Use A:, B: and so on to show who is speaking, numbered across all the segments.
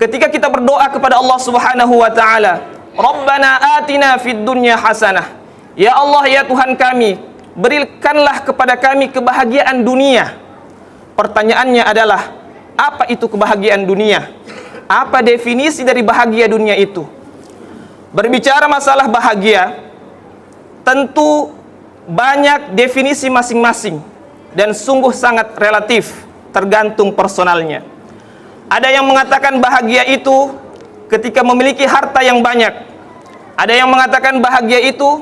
A: ketika kita berdoa kepada Allah Subhanahu wa taala, Rabbana atina fid dunya hasanah. Ya Allah, ya Tuhan kami, berikanlah kepada kami kebahagiaan dunia. Pertanyaannya adalah, apa itu kebahagiaan dunia? Apa definisi dari bahagia dunia itu? Berbicara masalah bahagia, tentu banyak definisi masing-masing dan sungguh sangat relatif, tergantung personalnya. Ada yang mengatakan bahagia itu ketika memiliki harta yang banyak. Ada yang mengatakan bahagia itu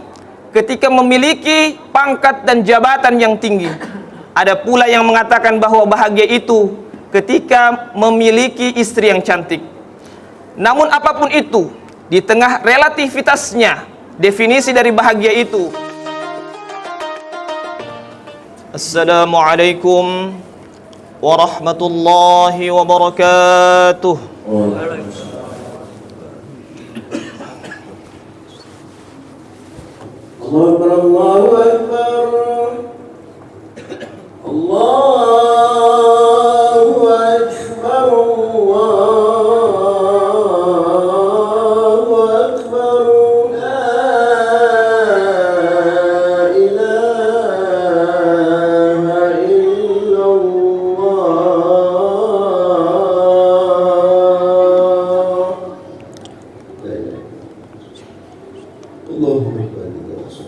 A: ketika memiliki pangkat dan jabatan yang tinggi. Ada pula yang mengatakan bahwa bahagia itu ketika memiliki istri yang cantik. Namun apapun itu, di tengah relativitasnya, definisi dari bahagia itu. Assalamualaikum warahmatullahi wabarakatuh.
B: Allahu Akbar, Allahu Akbar, Allahu Akbar, Allahu Akbar, la ilaha illallah. Allahumma barik lana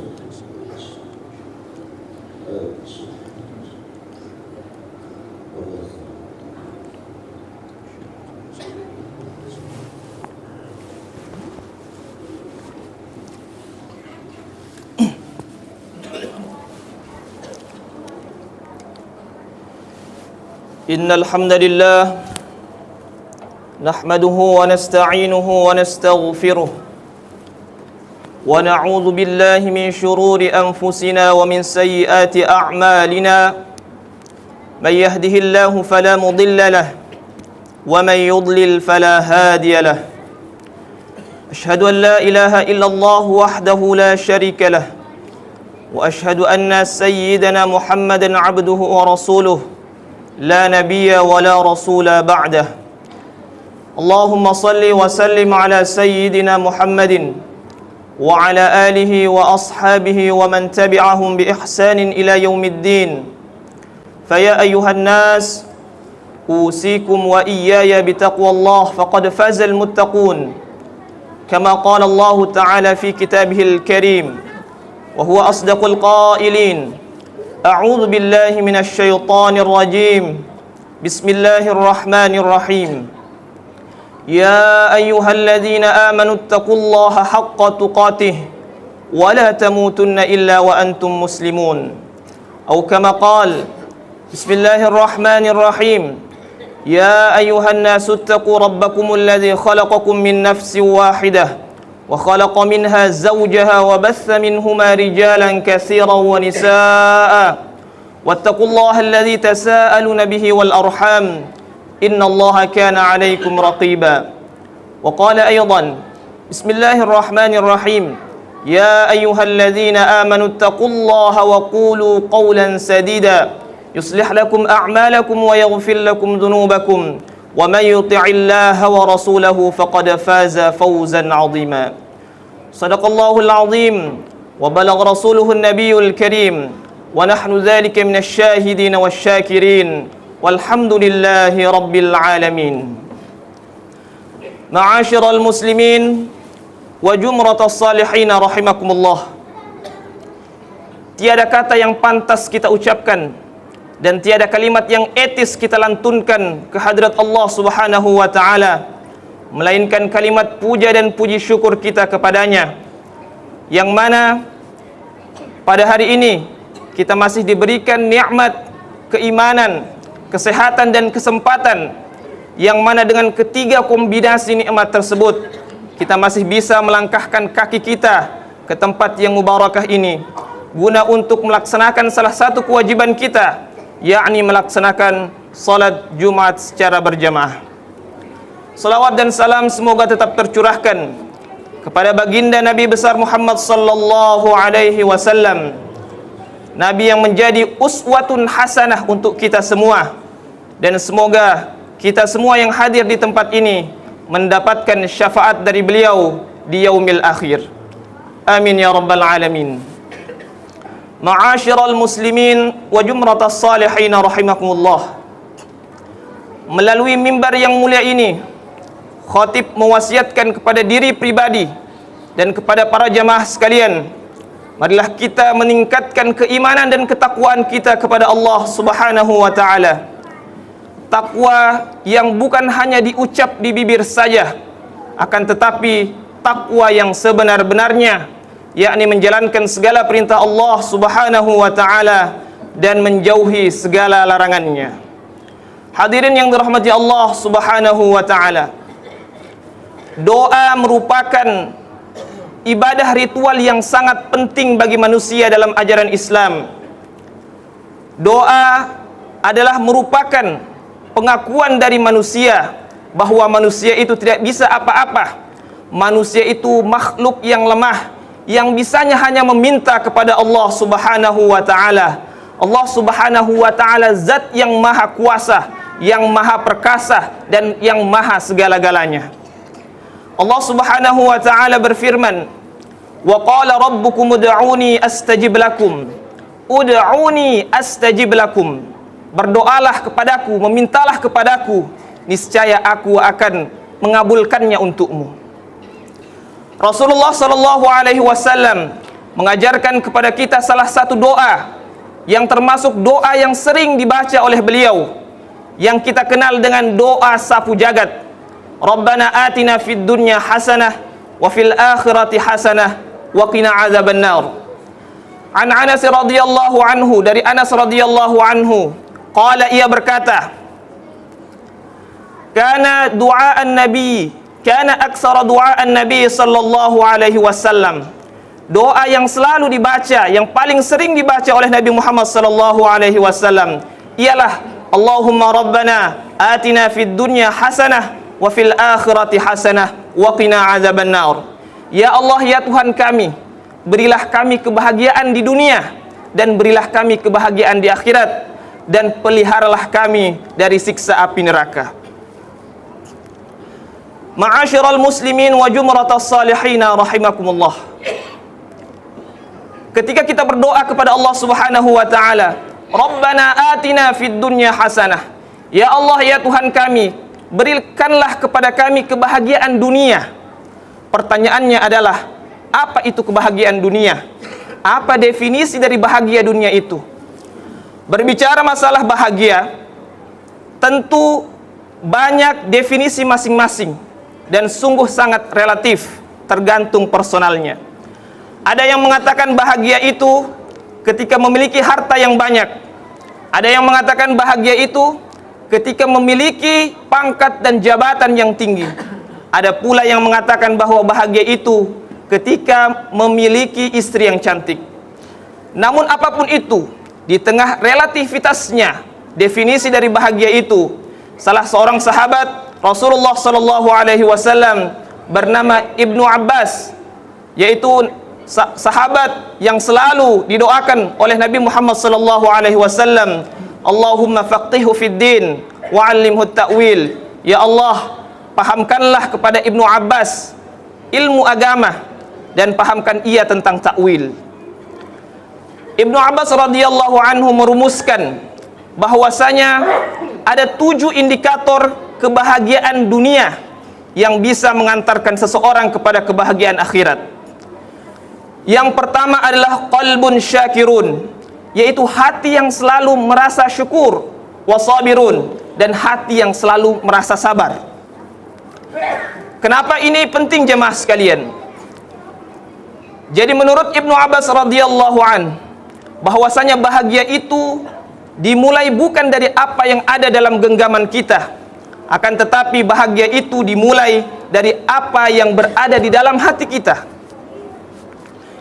A: Innal hamdalillah nahmaduhu wa nasta'inuhu wa nastaghfiruh wa na'udzu billahi min shururi anfusina wa min sayyiati a'malina. Man yahdihillahu fala mudilla lahu wa man yudlil fala hadiya lahu. Ashhadu an la ilaha illallah wahdahu la sharika lahu wa ashhadu anna sayyidana Muhammadan 'abduhu wa rasuluhu la nabiyya wa la rasula ba'dah. Allahumma salli wa sallim ala sayyidina Muhammadin wa ala alihi wa ashabihi wa man tabi'ahum bi ihsanin ila yaumiddin. Faya ayyuhan nas, usikum wa iyaya bi taqwallah faqad fazal muttaqun. Kama qala Allah ta'ala fi kitabihil karim wa huwa asdaqul qailin. أعوذ بالله من الشيطان الرجيم. بسم الله الرحمن الرحيم. يا أيها الذين آمنوا اتقوا الله حق تقاته ولا تموتن إلا وأنتم مسلمون. أو كما قال بسم الله الرحمن الرحيم. يا أيها الناس اتقوا ربكم الذي خلقكم من نفس واحدة وخلق منها زوجها وبث منهما رجالا كثيرا ونساء واتقوا الله الذي تساءلون به والأرحام إن الله كان عليكم رقيبا. وقال أيضا بسم الله الرحمن الرحيم. يا أيها الذين آمنوا اتقوا الله وقولوا قولا سديدا يصلح لكم أعمالكم ويغفر لكم ذنوبكم ومن يطع الله ورسوله فقد فاز فوزا عظيما. صدق الله العظيم وبلغ رسوله النبي الكريم ونحن ذلك من الشاهدين والشاكرين والحمد لله رب العالمين. معاشر المسلمين وجمرة الصالحين رحمكم الله. Tiada kata yang pantas kita ucapkan dan tiada kalimat yang etis kita lantunkan ke hadirat Allah Subhanahu wa taala melainkan kalimat puja dan puji syukur kita kepadanya, yang mana pada hari ini kita masih diberikan nikmat keimanan, kesehatan dan kesempatan, yang mana dengan ketiga kombinasi nikmat tersebut kita masih bisa melangkahkan kaki kita ke tempat yang mubarakah ini guna untuk melaksanakan salah satu kewajiban kita, yakni melaksanakan salat Jumat secara berjamaah. Salawat dan salam semoga tetap tercurahkan kepada baginda Nabi besar Muhammad sallallahu alaihi wasallam, Nabi yang menjadi uswatun hasanah untuk kita semua. Dan semoga kita semua yang hadir di tempat ini mendapatkan syafaat dari beliau di yaumil akhir. Amin ya rabbal alamin. Ma'asyiral muslimin wa jumratas salihin rahimakumullah. Melalui mimbar yang mulia ini, khatib mewasiatkan kepada diri pribadi dan kepada para jamaah sekalian, marilah kita meningkatkan keimanan dan ketakwaan kita kepada Allah Subhanahu wa taala. Takwa yang bukan hanya diucap di bibir saja, akan tetapi takwa yang sebenar-benarnya, yakni menjalankan segala perintah Allah Subhanahu wa taala dan menjauhi segala larangannya. Hadirin yang dirahmati Allah Subhanahu wa taala, doa merupakan ibadah ritual yang sangat penting bagi manusia dalam ajaran Islam. Doa adalah merupakan pengakuan dari manusia bahwa manusia itu tidak bisa apa-apa. Manusia itu makhluk yang lemah, yang bisanya hanya meminta kepada Allah Subhanahu wa taala. Allah Subhanahu wa taala zat yang maha kuasa, yang maha perkasa, dan yang maha segala-galanya. Allah Subhanahu wa taala berfirman, "Wa qala rabbukum ud'uni astajib lakum." Ud'uni astajib lakum. Berdoalah kepadaku, memintalah kepadaku, niscaya aku akan mengabulkannya untukmu. Rasulullah sallallahu alaihi wasallam mengajarkan kepada kita salah satu doa yang termasuk doa yang sering dibaca oleh beliau, yang kita kenal dengan doa sapu jagat. Rabbana atina fid dunya hasanah wa fil akhirati hasanah wa qina azabannar. An Anas radhiyallahu anhu, dari Anas radhiyallahu anhu, qala, ia berkata, kana aksara du'aan nabi sallallahu alaihi wasallam. Doa yang selalu dibaca, yang paling sering dibaca oleh Nabi Muhammad sallallahu alaihi wasallam ialah Allahumma rabbana atina fid dunya hasanah wa fil akhirati hasanah wa qina azabannar. Ya Allah, ya Tuhan kami, berilah kami kebahagiaan di dunia dan berilah kami kebahagiaan di akhirat, dan peliharalah kami dari siksa api neraka. Ma'asyiral muslimin wa jumratas salihin rahimakumullah. Ketika kita berdoa kepada Allah Subhanahu wa taala, Rabbana atina fid dunya hasanah. Ya Allah, ya Tuhan kami, berikanlah kepada kami kebahagiaan dunia. Pertanyaannya adalah, apa itu kebahagiaan dunia? Apa definisi dari bahagia dunia itu? Berbicara masalah bahagia, tentu banyak definisi masing-masing dan sungguh sangat relatif, tergantung personalnya. Ada yang mengatakan bahagia itu ketika memiliki harta yang banyak. Ada yang mengatakan bahagia itu ketika memiliki pangkat dan jabatan yang tinggi. Ada pula yang mengatakan bahwa bahagia itu ketika memiliki istri yang cantik. Namun apapun itu, di tengah relativitasnya definisi dari bahagia itu, salah seorang sahabat Rasulullah sallallahu alaihi wasallam bernama Ibnu Abbas, yaitu sahabat yang selalu didoakan oleh Nabi Muhammad sallallahu alaihi wasallam, Allahumma faqihhu fid din wa 'allimhu ta'wil. Ya Allah, pahamkanlah kepada Ibnu Abbas ilmu agama dan pahamkan ia tentang takwil. Ibnu Abbas radhiyallahu anhu merumuskan bahwasanya ada 7 indikator kebahagiaan dunia yang bisa mengantarkan seseorang kepada kebahagiaan akhirat. Yang pertama adalah qalbun syakirun, yaitu hati yang selalu merasa syukur, wasabirun, dan hati yang selalu merasa sabar. Kenapa ini penting jemaah sekalian? Jadi menurut Ibnu Abbas radhiyallahu an, bahwasanya bahagia itu dimulai bukan dari apa yang ada dalam genggaman kita, akan tetapi bahagia itu dimulai dari apa yang berada di dalam hati kita.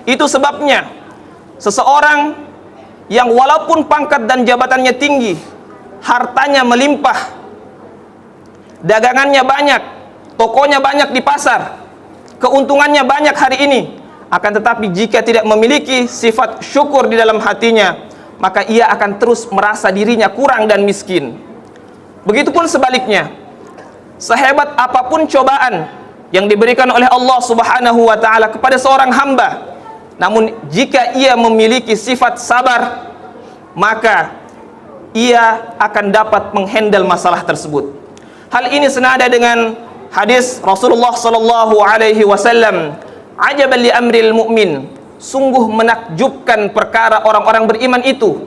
A: Itu sebabnya seseorang yang walaupun pangkat dan jabatannya tinggi, hartanya melimpah, dagangannya banyak, tokonya banyak di pasar, keuntungannya banyak hari ini, akan tetapi jika tidak memiliki sifat syukur di dalam hatinya, maka ia akan terus merasa dirinya kurang dan miskin. Begitupun sebaliknya, sehebat apapun cobaan yang diberikan oleh Allah Subhanahu wa taala kepada seorang hamba, namun jika ia memiliki sifat sabar, maka ia akan dapat menghandle masalah tersebut. Hal ini senada dengan hadis Rasulullah sallallahu alaihi wasallam, "Ajaban li amril mu'min." Sungguh menakjubkan perkara orang-orang beriman itu.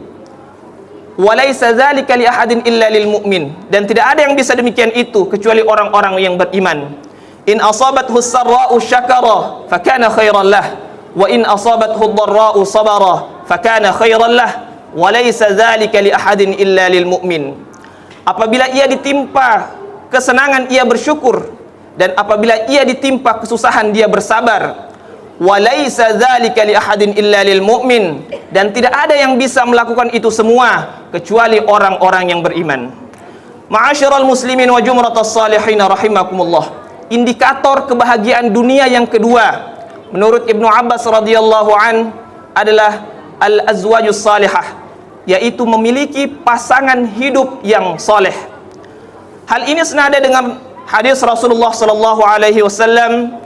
A: "Walaisa dzalika li ahadin illa lil mu'min." Dan tidak ada yang bisa demikian itu kecuali orang-orang yang beriman. "In asabathu sarra'u syakara fakana khairan lah, wa in asabathu dharra'u sabara fakana khairan lah. Walaysa dzalika li ahadin illa lil mu'min." Apabila ia ditimpa kesenangan ia bersyukur, dan apabila ia ditimpa kesusahan dia bersabar. Walaysa dzalika li ahadin illa lil mu'min, dan tidak ada yang bisa melakukan itu semua kecuali orang-orang yang beriman. Ma'asyiral muslimin wa jumratas salihin rahimakumullah. Indikator kebahagiaan dunia yang kedua menurut Ibnu Abbas radhiyallahu an adalah al-azwajus salihah, yaitu memiliki pasangan hidup yang soleh. Hal ini senada dengan hadis Rasulullah sallallahu alaihi wasallam,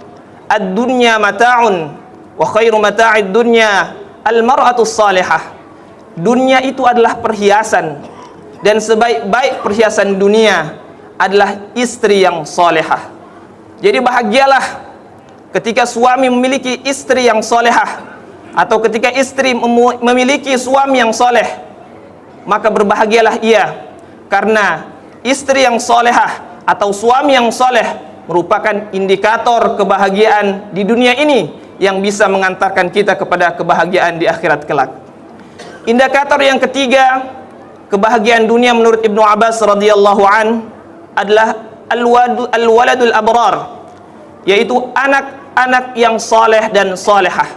A: "Ad-dunya mata'un wa khairu mata'id dunya al-mar'atus salihah." Dunia itu adalah perhiasan, dan sebaik-baik perhiasan dunia adalah istri yang solehah. Jadi bahagialah ketika suami memiliki istri yang solehah, atau ketika istri memiliki suami yang soleh. Maka berbahagialah ia, karena istri yang solehah atau suami yang soleh merupakan indikator kebahagiaan di dunia ini yang bisa mengantarkan kita kepada kebahagiaan di akhirat kelak. Indikator yang ketiga kebahagiaan dunia menurut Ibnu Abbas radhiyallahu an adalah al-waladul abrar, yaitu anak-anak yang soleh dan solehah.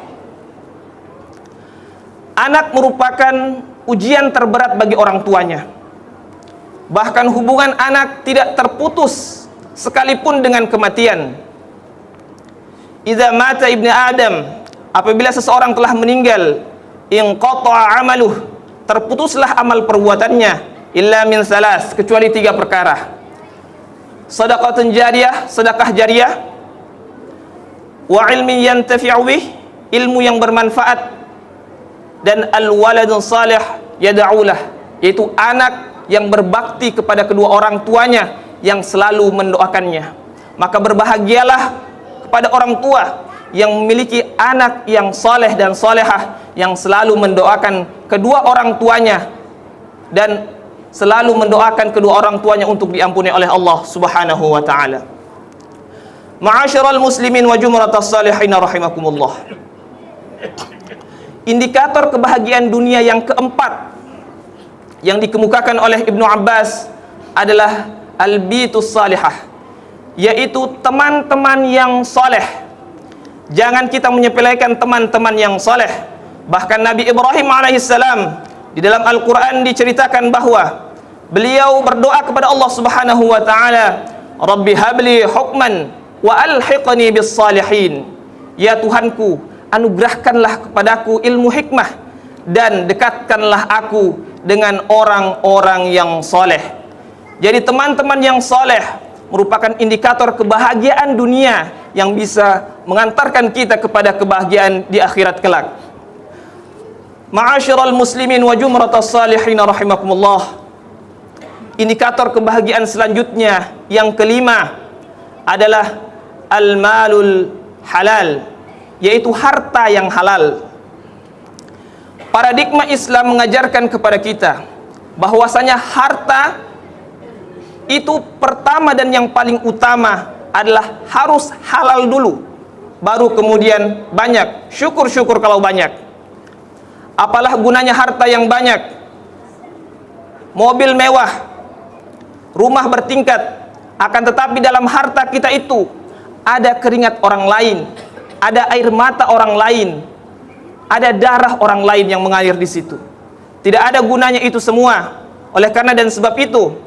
A: Anak merupakan ujian terberat bagi orang tuanya. Bahkan hubungan anak tidak terputus sekalipun dengan kematian. Idza mata ibnu Adam, apabila seseorang telah meninggal, inqata'a amaluh, terputuslah amal perbuatannya, illa min salas, kecuali 3 perkara. Shadaqatun jariyah, sedekah jariyah, wa ilmin yantafi'u bih, ilmu yang bermanfaat, dan al-waladun salih yad'ulah, yaitu anak yang berbakti kepada kedua orang tuanya yang selalu mendoakannya. Maka berbahagialah kepada orang tua yang memiliki anak yang saleh dan salehah yang selalu mendoakan kedua orang tuanya dan selalu mendoakan kedua orang tuanya untuk diampuni oleh Allah Subhanahu wa taala. Ma'asyiral muslimin wa jumratas salihin rahimakumullah. Indikator kebahagiaan dunia yang keempat yang dikemukakan oleh Ibnu Abbas adalah al-bitus salihah, yaitu teman-teman yang soleh. Jangan kita menyepelekan teman-teman yang soleh. Bahkan Nabi Ibrahim alaihissalam di dalam Al-Quran diceritakan bahwa beliau berdoa kepada Allah Subhanahu wa taala, "Rabbi habli hukman wa alhiqni bis salihin." Ya Tuhanku, anugerahkanlah kepadaku ilmu hikmah dan dekatkanlah aku dengan orang-orang yang soleh. Jadi teman-teman yang soleh merupakan indikator kebahagiaan dunia yang bisa mengantarkan kita kepada kebahagiaan di akhirat kelak. Ma'asyiral muslimin wa jumratas salihin rahimakumullah. Indikator kebahagiaan selanjutnya yang kelima adalah al-malul halal, yaitu harta yang halal. Paradigma Islam mengajarkan kepada kita bahwasanya harta itu pertama dan yang paling utama adalah harus halal dulu, baru kemudian banyak. Syukur-syukur kalau banyak. Apalah gunanya harta yang banyak, mobil mewah, rumah bertingkat, akan tetapi dalam harta kita itu ada keringat orang lain, ada air mata orang lain, ada darah orang lain yang mengalir di situ. Tidak ada gunanya itu semua. Oleh karena dan sebab itu,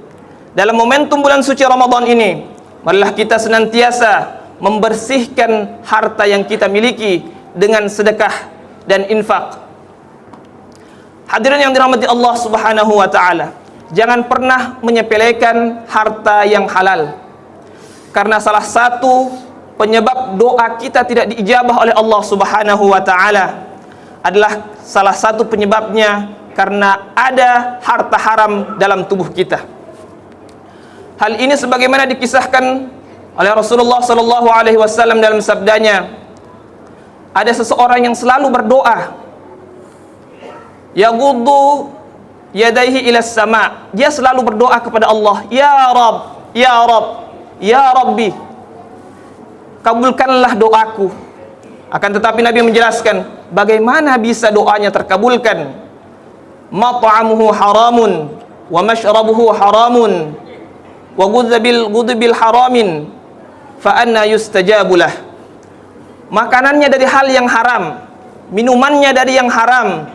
A: dalam momentum bulan suci Ramadan ini, marilah kita senantiasa membersihkan harta yang kita miliki dengan sedekah dan infak. Hadirin yang dirahmati Allah Subhanahu wa taala, jangan pernah menyepelekan harta yang halal. karena salah satu penyebab doa kita tidak diijabah oleh Allah Subhanahu wa taala adalah salah satu penyebabnya karena ada harta haram dalam tubuh kita. Hal ini sebagaimana dikisahkan oleh Rasulullah sallallahu alaihi wasallam dalam sabdanya, ada seseorang yang selalu berdoa, yaghuddu yadaihi ila sama, dia selalu berdoa kepada Allah, ya Rabb, ya Rabb, ya Rabbi, kabulkanlah doaku. Akan tetapi Nabi menjelaskan bagaimana bisa doanya terkabulkan. Mat'amuhu haramun wa mashrabuhu haramun wa ghudbil haramin fa anna yustajabulah. Makanannya dari hal yang haram, minumannya dari yang haram,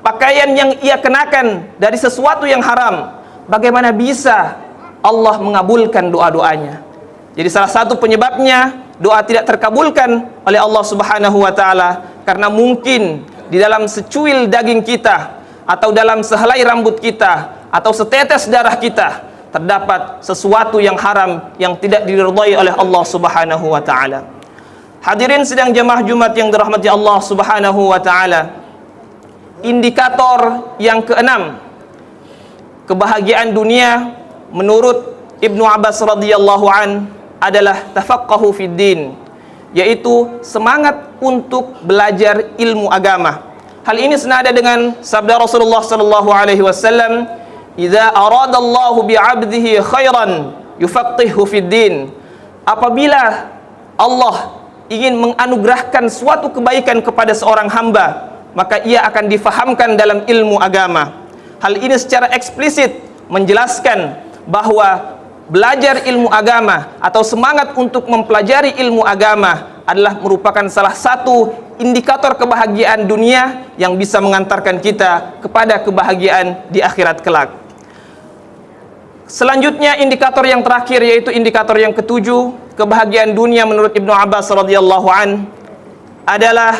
A: pakaian yang ia kenakan dari sesuatu yang haram, bagaimana bisa Allah mengabulkan doa-doanya? Jadi salah satu penyebabnya doa tidak terkabulkan oleh Allah Subhanahu wa taala karena mungkin di dalam secuil daging kita atau dalam sehelai rambut kita atau setetes darah kita terdapat sesuatu yang haram yang tidak diridhai oleh Allah Subhanahu wa taala. Hadirin sidang jamaah Jumat yang dirahmati Allah Subhanahu wa taala. Indikator yang keenam kebahagiaan dunia menurut Ibnu Abbas radhiyallahu an adalah tafaqqahu fid din, yaitu semangat untuk belajar ilmu agama. Hal ini senada dengan sabda Rasulullah sallallahu alaihi wasallam, "Idza aradallahu bi'abdihi khairan yufaqqihhu fid din." Apabila Allah ingin menganugerahkan suatu kebaikan kepada seorang hamba, maka ia akan difahamkan dalam ilmu agama. Hal ini secara eksplisit menjelaskan bahwa belajar ilmu agama atau semangat untuk mempelajari ilmu agama adalah merupakan salah satu indikator kebahagiaan dunia yang bisa mengantarkan kita kepada kebahagiaan di akhirat kelak. Selanjutnya indikator yang terakhir yaitu indikator yang ketujuh, kebahagiaan dunia menurut Ibnu Abbas radhiyallahu an adalah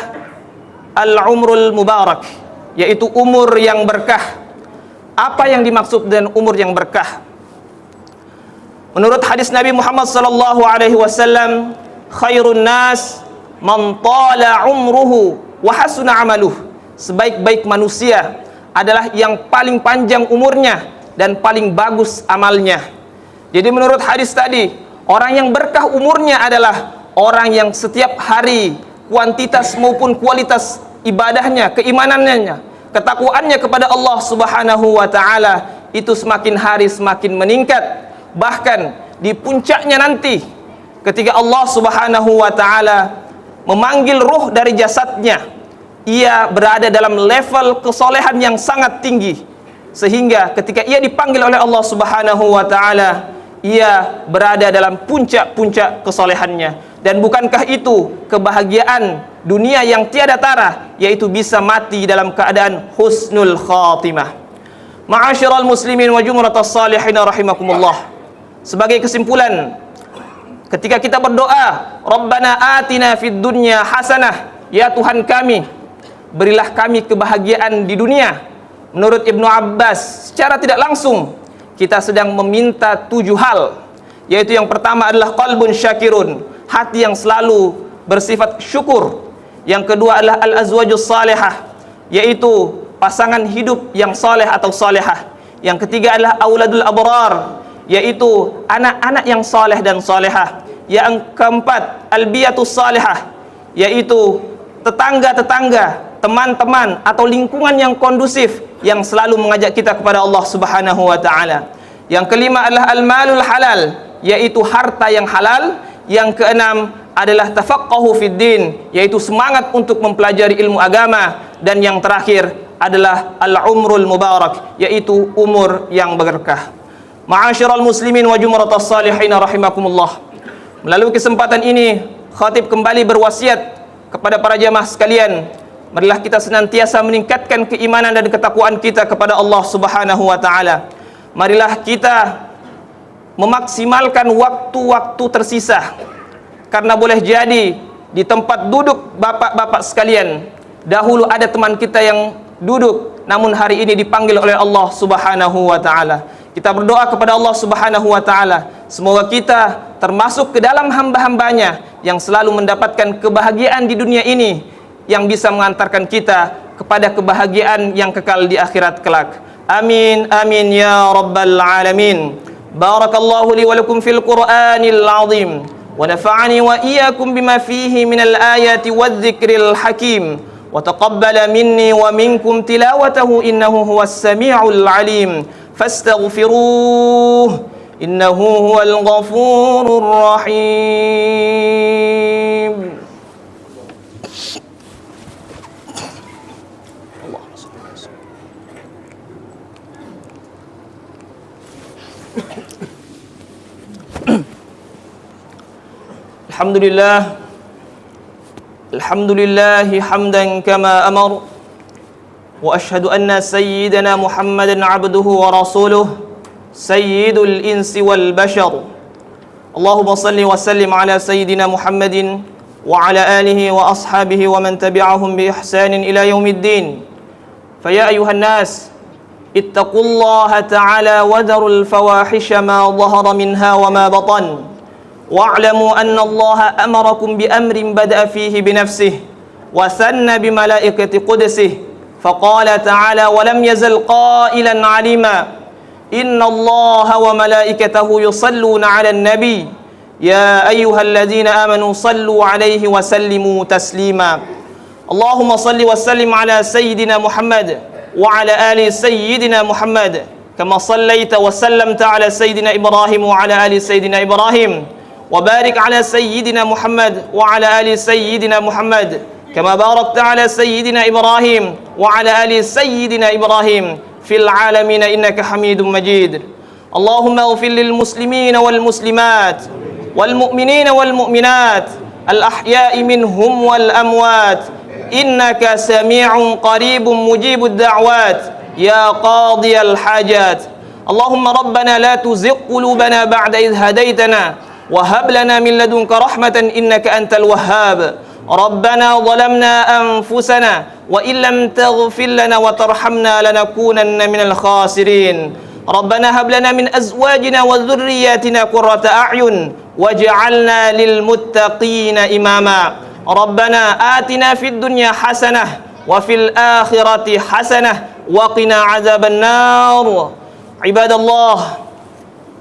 A: al-umrul mubarak, yaitu umur yang berkah. Apa yang dimaksud dengan umur yang berkah? Menurut hadis Nabi Muhammad sallallahu alaihi wasallam, khairun nas man tala umruhu wa hasuna amaluh. Sebaik-baik manusia adalah yang paling panjang umurnya dan paling bagus amalnya. Jadi menurut hadis tadi, orang yang berkah umurnya adalah orang yang setiap hari kuantitas maupun kualitas ibadahnya, keimanannya, ketakwaannya kepada Allah Subhanahu wa taala itu semakin hari semakin meningkat. Bahkan di puncaknya nanti ketika Allah Subhanahu wa taala memanggil ruh dari jasadnya, ia berada dalam level kesolehan yang sangat tinggi, sehingga ketika ia dipanggil oleh Allah Subhanahu wa taala, ia berada dalam puncak-puncak kesolehannya. Dan bukankah itu kebahagiaan dunia yang tiada tara, yaitu bisa mati dalam keadaan husnul khatimah. Ma'asyiral muslimin wa jumratas salihin rahimakumullah. Sebagai kesimpulan, ketika kita berdoa, Rabbana atina fid dunya hasanah, ya Tuhan kami, berilah kami kebahagiaan di dunia. Menurut Ibnu Abbas, secara tidak langsung kita sedang meminta 7 hal, yaitu yang pertama adalah qalbun syakirun, hati yang selalu bersifat syukur. Yang kedua adalah al-azwajus salihah, yaitu pasangan hidup yang saleh atau salihah. Yang ketiga adalah auladul abrar, yaitu anak-anak yang saleh dan salihah. Yang keempat albiyatus salihah, yaitu tetangga-tetangga, teman-teman atau lingkungan yang kondusif yang selalu mengajak kita kepada Allah Subhanahu wa taala. Yang kelima adalah al-malul halal, yaitu harta yang halal. Yang keenam adalah tafaqqahu fid din, yaitu semangat untuk mempelajari ilmu agama. Dan yang terakhir adalah al-umrul mubarak, yaitu umur yang berkah. Ma'asyiral muslimin wa jumratas salihin rahimakumullah. Melalui kesempatan ini, khatib kembali berwasiat kepada para jamaah sekalian, marilah kita senantiasa meningkatkan keimanan dan ketakwaan kita kepada Allah Subhanahu wa taala. Marilah kita memaksimalkan waktu-waktu tersisa, karena boleh jadi di tempat duduk bapak-bapak sekalian, dahulu ada teman kita yang duduk, namun hari ini dipanggil oleh Allah Subhanahu wa taala. Kita berdoa kepada Allah Subhanahu wa taala, Semoga kita termasuk ke dalam hamba-hambanya yang selalu mendapatkan kebahagiaan di dunia ini, yang bisa mengantarkan kita kepada kebahagiaan yang kekal di akhirat kelak. Amin, amin ya rabbal alamin. Barakallahu li wa lakum fil Qur'anil azim, wa nafa'ani wa iyyakum bima fihi minal ayati wadh-dhikril hakim, wa taqabbala minni wa minkum tilawatahu innahu huwas sami'ul alim. Fastaghfiruh innahu huwal ghafurur rahim. Alhamdulillah, alhamdulillahi hamdan kama amar, wa ashhadu anna sayyidana Muhammadan abduhu wa rasuluh, sayyidul insi wal bashar. Allahumma salli wa sallim ala sayyidina Muhammadin wa ala alihi wa ashabihi wa man tabi'ahum bi ihsanin ila yaumiddin. Fa ya ayuhan nas, ittaqullaha ta'ala wa dharul fawahisha ma dhahara minha wa ma batan. واعلموا أن الله أمركم بأمر بدأ فيه بنفسه وثنى بملائكة قدسه فقال تعالى ولم يزل قائلا عليما إن الله وملائكته يصلون على النبي يا أيها الذين آمنوا صلوا عليه وسلموا تسليما اللهم صل وسلم على سيدنا محمد وعلى آل سيدنا محمد كما صليت وسلمت على سيدنا إبراهيم وعلى آل سيدنا إبراهيم وبارك على سيدنا محمد وعلى آل سيدنا محمد كما باركت على سيدنا إبراهيم وعلى آل سيدنا إبراهيم في العالمين إنك حميد مجيد اللهم اغفر للمسلمين والمسلمات والمؤمنين والمؤمنات الأحياء منهم والأموات إنك سميع قريب مجيب الدعوات يا قاضي الحاجات اللهم ربنا لا تزغ قلوبنا بعد إذ هديتنا وهب لنا من لدنك رحمة إنك أنت الوهاب ربنا ظلمنا أنفسنا وإن لم تغفر لنا وترحمنا لنكونن من الخاسرين ربنا هب لنا من أزواجنا وذرياتنا قرة أعين واجعلنا للمتقين إماما ربنا آتنا في الدنيا حسنة وفي الآخرة حسنة وقنا عذاب النار عباد الله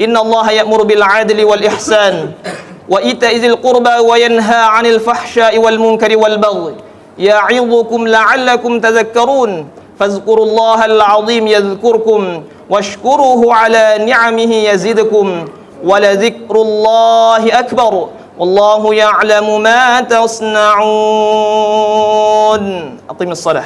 A: إن الله يأمر بالعدل والإحسان وإيتاء ذي القربى وينهى عن الفحشاء والمنكر والبغي يعظكم لعلكم تذكرون فاذكروا الله العظيم يذكركم واشكروه على نعمه يزدكم ولذكر الله أكبر والله يعلم ما تصنعون أقم الصلاة